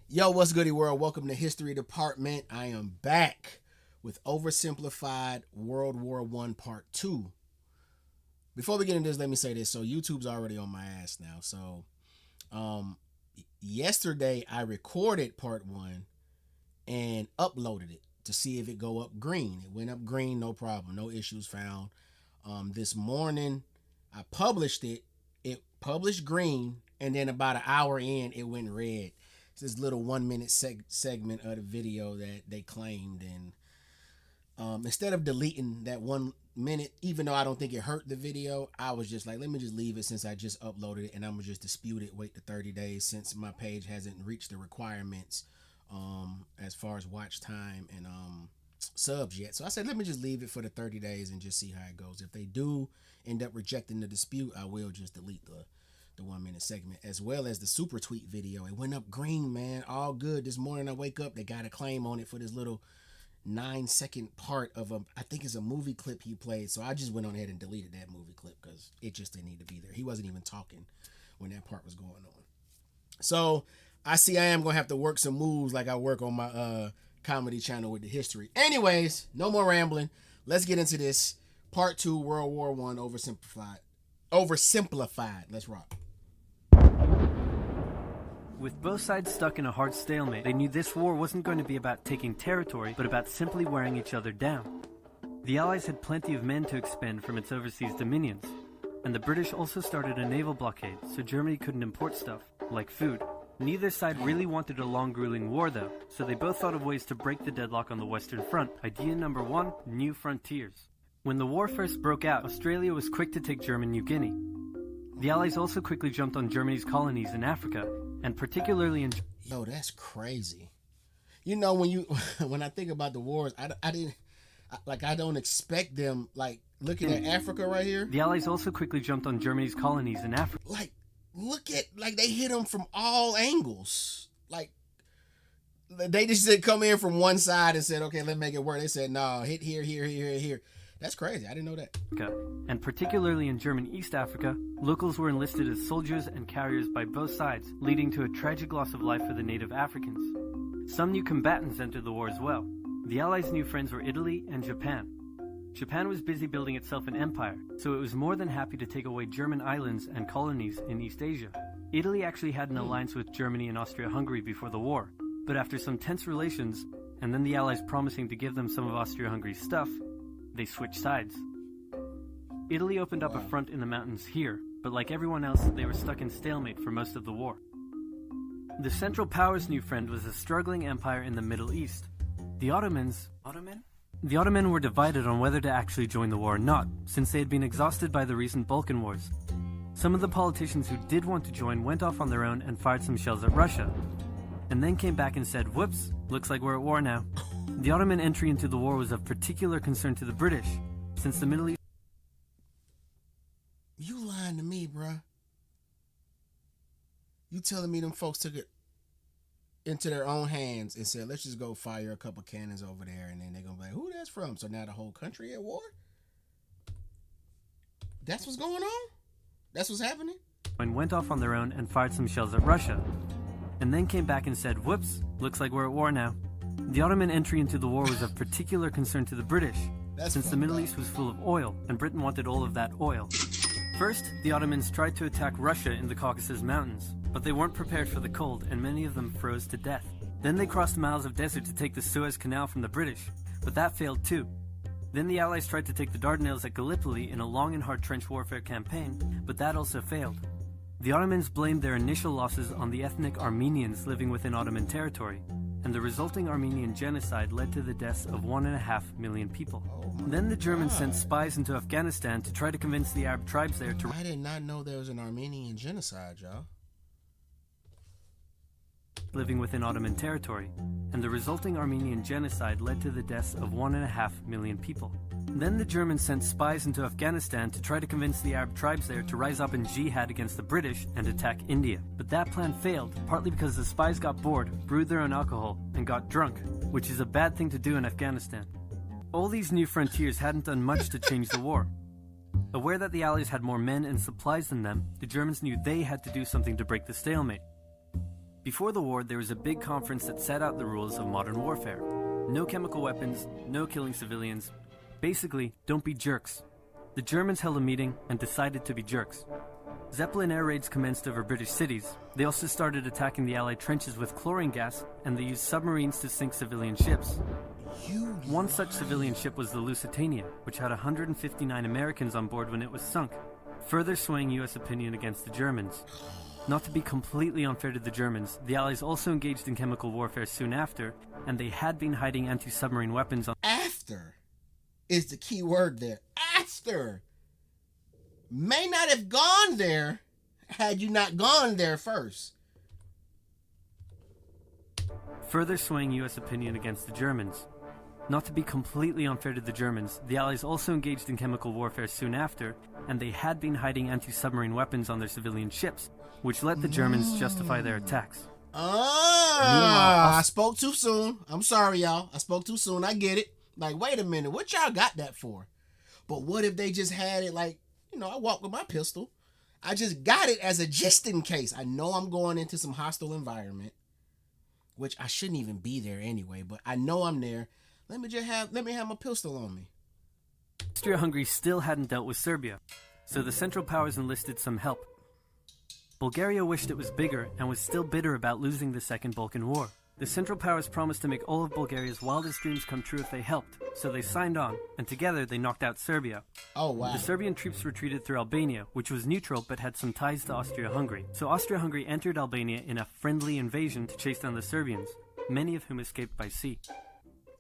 Yo, what's goody world? Welcome to History Department. I am back with Oversimplified WW1 Part 2. Before we get into this, let me say this. So YouTube's already on my ass now. So yesterday I recorded Part 1 and uploaded it to see if it go up green. It went up green, no problem. No issues found. This morning I published it. It published green, and then about an hour in, it went red. It's this little 1 minute segment of the video that they claimed, and instead of deleting that 1 minute, even though I don't think it hurt the video, I was just like, let me just leave it since I just uploaded it, and I'm gonna just dispute it, wait the 30 days since my page hasn't reached the requirements as far as watch time and subs yet. So I said, let me just leave it for the 30 days and just see how it goes. If they do end up rejecting the dispute, I will just delete the 1 minute segment, as well as the super tweet video. It went up green, man. All good. This morning I wake up, they got a claim on it for this little 9-second part of I think it's a movie clip he played. So I just went on ahead and deleted that movie clip because it just didn't need to be there. He wasn't even talking when that part was going on. So I see I am gonna have to work some moves like I work on my comedy channel with the history. Anyways, no more rambling. Let's get into this. Part 2, World War I, oversimplified. Let's rock. With both sides stuck in a hard stalemate, they knew this war wasn't going to be about taking territory, but about simply wearing each other down. The Allies had plenty of men to expend from its overseas dominions, and the British also started a naval blockade, so Germany couldn't import stuff, like food. Neither side really wanted a long, grueling war though, so they both thought of ways to break the deadlock on the Western Front. Idea number 1, new frontiers. When the war first broke out, Australia was quick to take German New Guinea. The Allies also quickly jumped on Germany's colonies in Africa, and particularly in... Yo, that's crazy. You know, when I think about the wars, I don't expect them, like, looking at Africa right here. The Allies also quickly jumped on Germany's colonies in Africa. Like, look at, like, they hit them from all angles. Like, they just didn't come in from one side and said, okay, let's make it work. They said, no, hit here, here, here, here. That's crazy. I didn't know that. And particularly in German East Africa, locals were enlisted as soldiers and carriers by both sides, leading to a tragic loss of life for the native Africans. Some new combatants entered the war as well. The Allies' new friends were Italy and Japan. Japan was busy building itself an empire, so it was more than happy to take away German islands and colonies in East Asia. Italy actually had an alliance with Germany and Austria-Hungary before the war, but after some tense relations, and then the Allies promising to give them some of Austria-Hungary's stuff, they switched sides. Italy opened up a front in the mountains here, but like everyone else, they were stuck in stalemate for most of the war. The Central Powers' new friend was a struggling empire in the Middle East. The Ottomans were divided on whether to actually join the war or not, since they had been exhausted by the recent Balkan Wars. Some of the politicians who did want to join went off on their own and fired some shells at Russia, and then came back and said, whoops, looks like we're at war now. The Ottoman entry into the war was of particular concern to the British, since the Middle East... You lying to me, bruh. You telling me them folks took it into their own hands and said, let's just go fire a couple cannons over there, and then they're going to be like, who that's from? So now the whole country at war? That's what's going on? That's what's happening? And went off on their own and fired some shells at Russia, and then came back and said, whoops, looks like we're at war now. The Ottoman entry into the war was of particular concern to the British, since the Middle East was full of oil, and Britain wanted all of that oil. First, the Ottomans tried to attack Russia in the Caucasus Mountains, but they weren't prepared for the cold, and many of them froze to death. Then they crossed miles of desert to take the Suez Canal from the British, but that failed too. Then the Allies tried to take the Dardanelles at Gallipoli in a long and hard trench warfare campaign, but that also failed. The Ottomans blamed their initial losses on the ethnic Armenians living within Ottoman territory, and the resulting Armenian genocide led to the deaths of 1.5 million people. Then the Germans sent spies into Afghanistan to try to convince the Arab tribes there to... I did not know there was an Armenian genocide, y'all. Living within Ottoman territory, and the resulting Armenian genocide led to the deaths of 1.5 million people. Then the Germans sent spies into Afghanistan to try to convince the Arab tribes there to rise up in jihad against the British and attack India. But that plan failed, partly because the spies got bored, brewed their own alcohol, and got drunk, which is a bad thing to do in Afghanistan. All these new frontiers hadn't done much to change the war. Aware that the Allies had more men and supplies than them, the Germans knew they had to do something to break the stalemate. Before the war, there was a big conference that set out the rules of modern warfare. No chemical weapons, no killing civilians. Basically, don't be jerks. The Germans held a meeting and decided to be jerks. Zeppelin air raids commenced over British cities. They also started attacking the Allied trenches with chlorine gas, and they used submarines to sink civilian ships. One such civilian ship was the Lusitania, which had 159 Americans on board when it was sunk, further swaying US opinion against the Germans. Not to be completely unfair to the Germans, the Allies also engaged in chemical warfare soon after, and they had been hiding anti-submarine weapons on... After is the key word there. After. May not have gone there had you not gone there first. Further swaying US opinion against the Germans. Not to be completely unfair to the Germans, the Allies also engaged in chemical warfare soon after, and they had been hiding anti-submarine weapons on their civilian ships, which let the Germans justify their attacks. I spoke too soon. I'm sorry, y'all. I spoke too soon. I get it. Like, wait a minute. What y'all got that for? But what if they just had it like, I walk with my pistol. I just got it as a just in case. I know I'm going into some hostile environment, which I shouldn't even be there anyway, but I know I'm there. Let me have my pistol on me. Austria-Hungary still hadn't dealt with Serbia, so the Central Powers enlisted some help. Bulgaria wished it was bigger and was still bitter about losing the Second Balkan War. The Central Powers promised to make all of Bulgaria's wildest dreams come true if they helped, so they signed on, and together they knocked out Serbia. Oh, wow. The Serbian troops retreated through Albania, which was neutral but had some ties to Austria-Hungary. So Austria-Hungary entered Albania in a friendly invasion to chase down the Serbians, many of whom escaped by sea.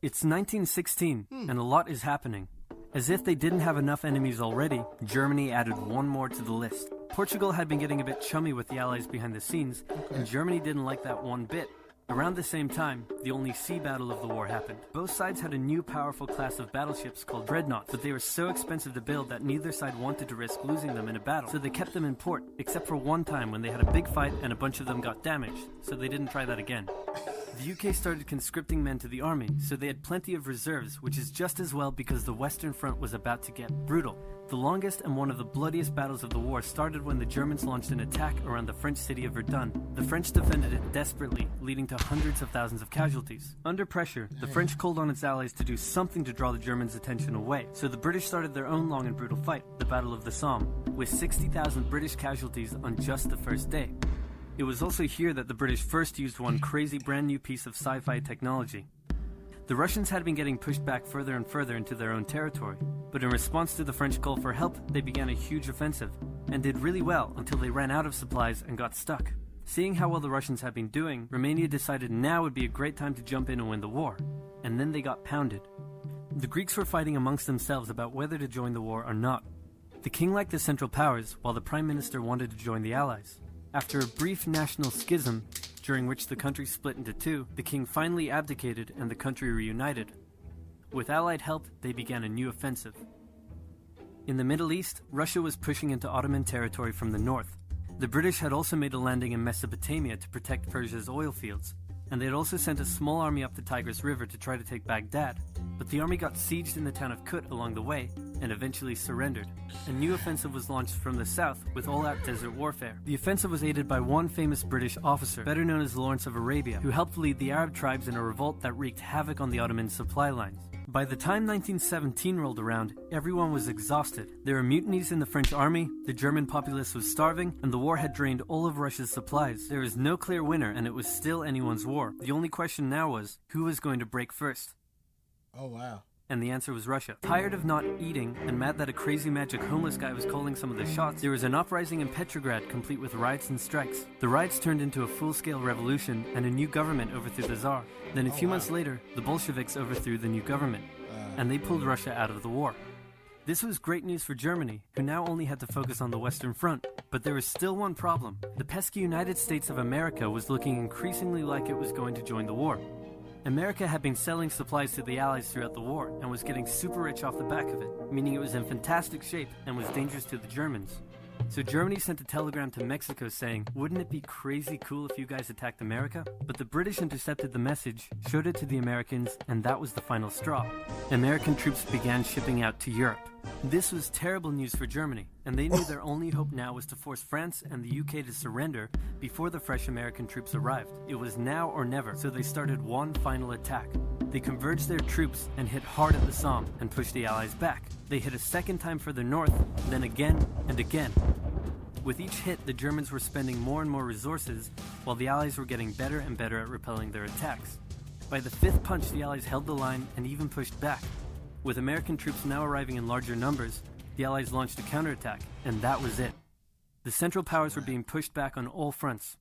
It's 1916, and a lot is happening. As if they didn't have enough enemies already, Germany added one more to the list. Portugal had been getting a bit chummy with the Allies behind the scenes, and Germany didn't like that one bit. Around the same time, the only sea battle of the war happened. Both sides had a new powerful class of battleships called dreadnoughts, but they were so expensive to build that neither side wanted to risk losing them in a battle, so they kept them in port, except for one time when they had a big fight and a bunch of them got damaged, so they didn't try that again. The UK started conscripting men to the army, so they had plenty of reserves, which is just as well because the Western Front was about to get brutal. The longest and one of the bloodiest battles of the war started when the Germans launched an attack around the French city of Verdun. The French defended it desperately, leading to hundreds of thousands of casualties. Under pressure, the French called on its allies to do something to draw the Germans' attention away, so the British started their own long and brutal fight, the Battle of the Somme, with 60,000 British casualties on just the first day. It was also here that the British first used one crazy brand new piece of sci-fi technology. The Russians had been getting pushed back further and further into their own territory, but in response to the French call for help, they began a huge offensive, and did really well until they ran out of supplies and got stuck. Seeing how well the Russians had been doing, Romania decided now would be a great time to jump in and win the war, and then they got pounded. The Greeks were fighting amongst themselves about whether to join the war or not. The king liked the Central Powers, while the Prime Minister wanted to join the Allies. After a brief national schism, during which the country split into two, the king finally abdicated and the country reunited. With Allied help, they began a new offensive. In the Middle East, Russia was pushing into Ottoman territory from the north. The British had also made a landing in Mesopotamia to protect Persia's oil fields, and they had also sent a small army up the Tigris River to try to take Baghdad, but the army got sieged in the town of Kut along the way, and eventually surrendered. A new offensive was launched from the south with all-out desert warfare. The offensive was aided by one famous British officer, better known as Lawrence of Arabia, who helped lead the Arab tribes in a revolt that wreaked havoc on the Ottoman supply lines. By the time 1917 rolled around, everyone was exhausted. There were mutinies in the French army, the German populace was starving, and the war had drained all of Russia's supplies. There was no clear winner, and it was still anyone's war. The only question now was, who was going to break first? Oh, wow. And the answer was Russia. Tired of not eating, and mad that a crazy magic homeless guy was calling some of the shots, there was an uprising in Petrograd complete with riots and strikes. The riots turned into a full-scale revolution, and a new government overthrew the Tsar. Then a few months later, the Bolsheviks overthrew the new government, and they pulled Russia out of the war. This was great news for Germany, who now only had to focus on the Western Front. But there was still one problem. The pesky United States of America was looking increasingly like it was going to join the war. America had been selling supplies to the Allies throughout the war and was getting super rich off the back of it, meaning it was in fantastic shape and was dangerous to the Germans. So Germany sent a telegram to Mexico saying, "Wouldn't it be crazy cool if you guys attacked America?" But the British intercepted the message, showed it to the Americans, and that was the final straw. American troops began shipping out to Europe. This was terrible news for Germany, and they knew their only hope now was to force France and the UK to surrender before the fresh American troops arrived. It was now or never, so they started one final attack. They converged their troops and hit hard at the Somme and pushed the Allies back. They hit a second time further north, then again and again. With each hit, the Germans were spending more and more resources, while the Allies were getting better and better at repelling their attacks. By the fifth punch, the Allies held the line and even pushed back. With American troops now arriving in larger numbers, the Allies launched a counterattack, and that was it. The Central Powers were being pushed back on all fronts.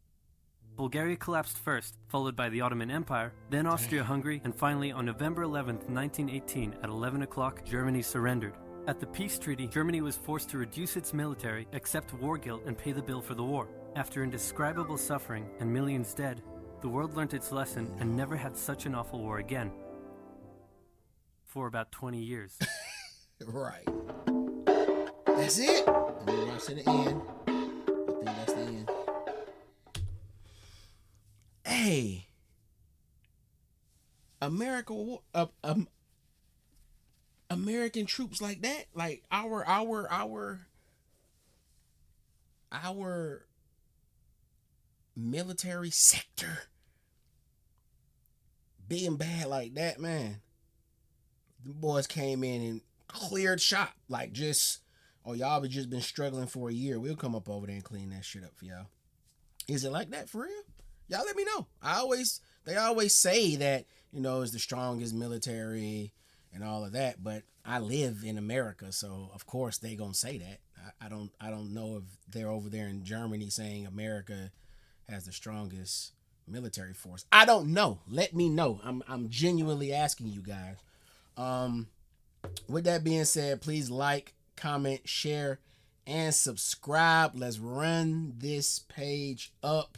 Bulgaria collapsed first, followed by the Ottoman Empire, then Austria-Hungary, and finally on November 11, 1918, at 11 o'clock, Germany surrendered. At the peace treaty, Germany was forced to reduce its military, accept war guilt, and pay the bill for the war. After indescribable suffering and millions dead, the world learnt its lesson and never had such an awful war again. For about 20 years. Right. That's it. And we watch to the end. I think that's the end. Hey. American troops like that, like our military sector being bad like that, man. The boys came in and cleared shop, like just, oh, y'all have just been struggling for a year. We'll come up over there and clean that shit up for y'all. Is it like that for real? Y'all let me know. They always say that, it's the strongest military and all of that, but I live in America, so of course they gonna say that. I don't know if they're over there in Germany saying America has the strongest military force. I don't know. Let me know. I'm genuinely asking you guys. With that being said, please like, comment, share, and subscribe. Let's run this page up.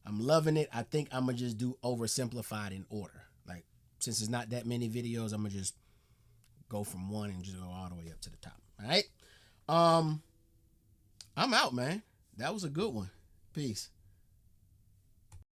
I'm loving it. I think I'm gonna just do oversimplified in order. Like, since it's not that many videos, I'm gonna just go from one and just go all the way up to the top. All right. I'm out, man. That was a good one. Peace.